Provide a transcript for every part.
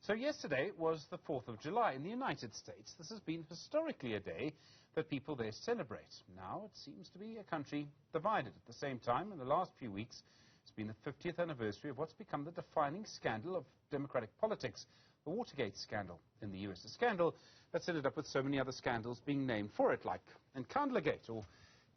So yesterday was the 4th of July in the United States. This has been historically a day that people there celebrate. Now it seems to be a country divided. At the same time, in the last few weeks, it's been the 50th anniversary of what's become the defining scandal of democratic politics, the Watergate scandal in the US. A scandal that's ended up with so many other scandals being named for it, like Nkandlagate, or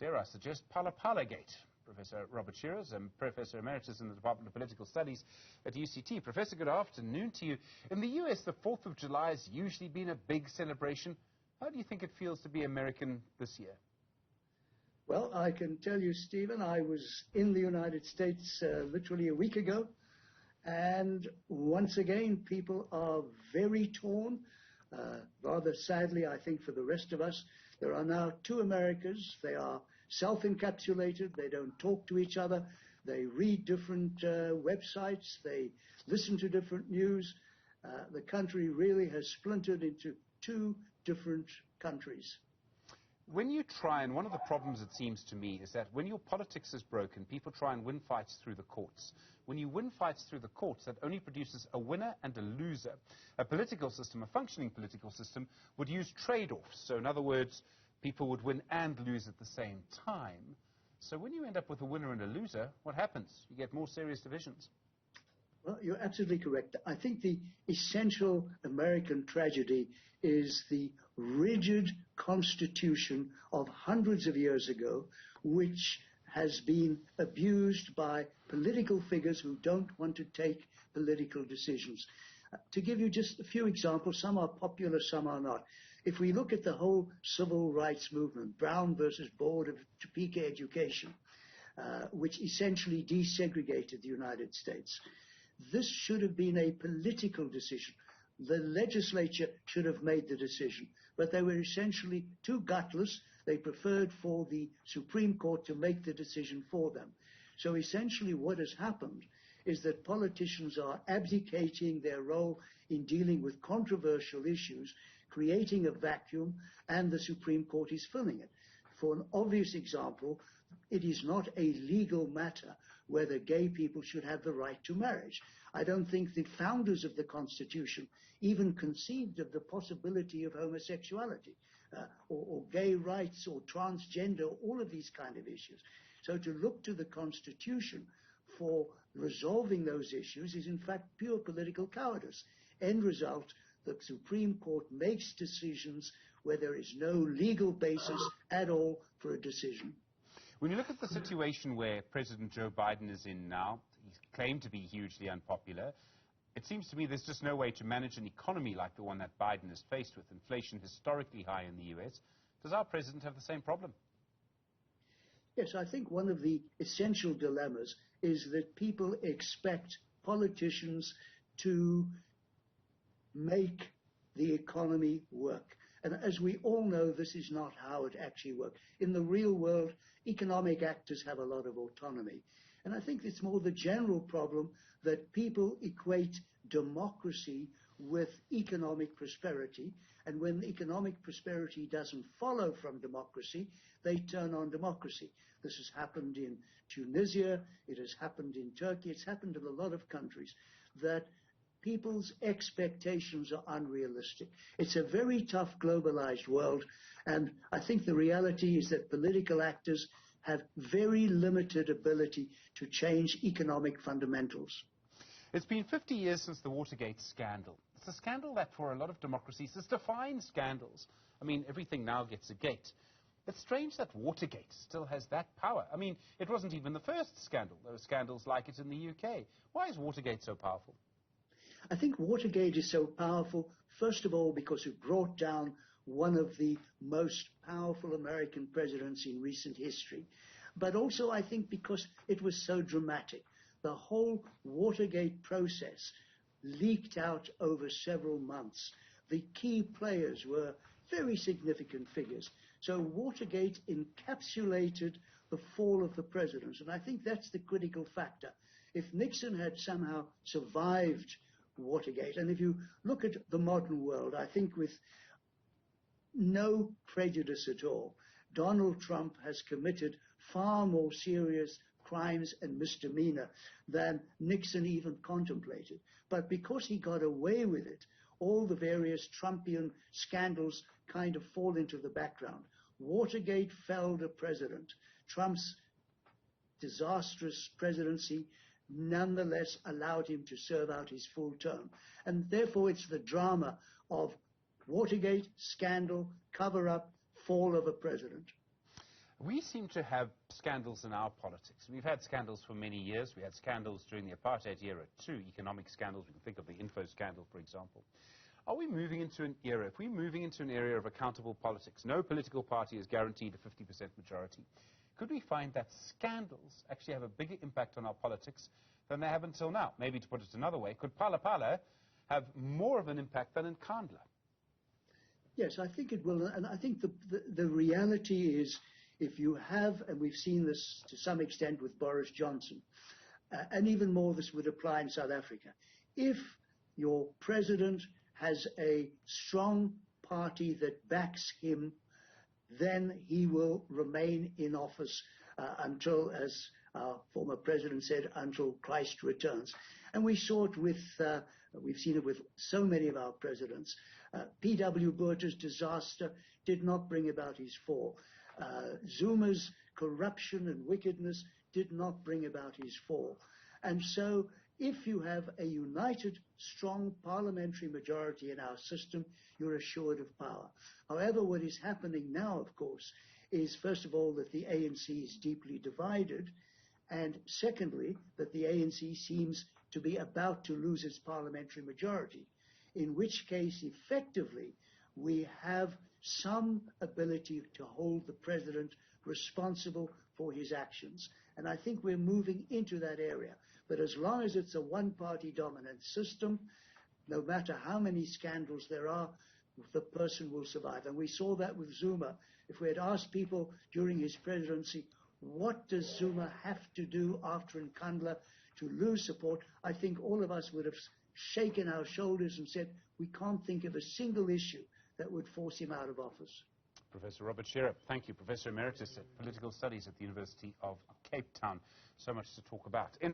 dare I suggest, PhalaPhalagate. Professor Robert Schire is Professor Emeritus in the Department of Political Studies at UCT. Professor, good afternoon to you. In the US, the 4th of July has usually been a big celebration. How do you think it feels to be American this year? Well, I can tell you, Stephen, I was in the United States literally a week ago, and once again, people are very torn. Rather sadly, I think, for the rest of us, there are now two Americas. They are self-encapsulated. They don't talk to each other. They read different websites. They listen to different news. The country really has splintered into two different countries. When you try, and one of the problems, it seems to me, is that when your politics is broken, people try and win fights through the courts. When you win fights through the courts, that only produces a winner and a loser. A political system, a functioning political system, would use trade-offs. So in other words, people would win and lose at the same time. So when you end up with a winner and a loser, what happens? You get more serious divisions. Well, you're absolutely correct. I think the essential American tragedy is the rigid constitution of hundreds of years ago, which has been abused by political figures who don't want to take political decisions. To give you just a few examples, some are popular, some are not. If we look at the whole civil rights movement, Brown versus Board of Topeka Education, which essentially desegregated the United States, this should have been a political decision. The legislature should have made the decision, but they were essentially too gutless. They preferred for the Supreme Court to make the decision for them. So essentially what has happened is that politicians are abdicating their role in dealing with controversial issues, creating a vacuum, and the Supreme Court is filling it. For an obvious example, it is not a legal matter whether gay people should have the right to marriage. I don't think the founders of the Constitution even conceived of the possibility of homosexuality or gay rights or transgender, all of these kind of issues. So to look to the Constitution for resolving those issues is in fact pure political cowardice. End result, the Supreme Court makes decisions where there is no legal basis at all for a decision. When you look at the situation where President Joe Biden is in now, he's claimed to be hugely unpopular. It seems to me there's just no way to manage an economy like the one that Biden is faced with, inflation historically high in the US. Does our president have the same problem? Yes, I think one of the essential dilemmas is that people expect politicians to make the economy work. And as we all know, this is not how it actually works. In the real world, economic actors have a lot of autonomy. And I think it's more the general problem that people equate democracy with economic prosperity. And when economic prosperity doesn't follow from democracy, they turn on democracy. This has happened in Tunisia, it has happened in Turkey, it's happened in a lot of countries, that people's expectations are unrealistic. It's a very tough globalized world, and I think the reality is that political actors have very limited ability to change economic fundamentals. It's been 50 years since the Watergate scandal. It's a scandal that for a lot of democracies is defined scandals. I mean, everything now gets a gate. It's strange that Watergate still has that power. I mean, it wasn't even the first scandal. There were scandals like it in the UK. Why is Watergate so powerful? I think Watergate is so powerful, first of all, because it brought down one of the most powerful American presidents in recent history, but also I think because it was so dramatic. The whole Watergate process leaked out over several months. The key players were very significant figures. So Watergate encapsulated the fall of the presidents, and I think that's the critical factor. If Nixon had somehow survived Watergate, and if you look at the modern world, I think with no prejudice at all, Donald Trump has committed far more serious crimes and misdemeanor than Nixon even contemplated. But because he got away with it, all the various Trumpian scandals kind of fall into the background. Watergate felled a president. Trump's disastrous presidency nonetheless allowed him to serve out his full term. And therefore it's the drama of Watergate, scandal, cover-up, fall of a president. We seem to have scandals in our politics. We've had scandals for many years. We had scandals during the apartheid era too, economic scandals. We can think of the info scandal, for example. Are we moving into an era, if we're moving into an area of accountable politics, no political party is guaranteed a 50% majority, could we find that scandals actually have a bigger impact on our politics than they have until now? Maybe to put it another way, could PhalaPhalagate have more of an impact than Nkandla? Yes, I think it will. And I think the reality is, if you have, and we've seen this to some extent with Boris Johnson, and even more this would apply in South Africa, if your president has a strong party that backs him, then he will remain in office until, as our former president said, until Christ returns. And we saw it with, we've seen it with so many of our presidents. P.W. Botha's disaster did not bring about his fall. Zuma's corruption and wickedness did not bring about his fall. And so if you have a united, strong parliamentary majority in our system, you're assured of power. However, what is happening now, of course, is first of all that the ANC is deeply divided, and secondly, that the ANC seems to be about to lose its parliamentary majority, in which case, effectively, we have some ability to hold the president responsible for his actions. And I think we're moving into that area. But as long as it's a one-party dominant system, no matter how many scandals there are, the person will survive. And we saw that with Zuma. If we had asked people during his presidency, what does Zuma have to do after Nkandla to lose support, I think all of us would have shaken our shoulders and said, we can't think of a single issue that would force him out of office. Professor Robert Schire, thank you. Professor Emeritus at Political Studies at the University of Cape Town. So much to talk about.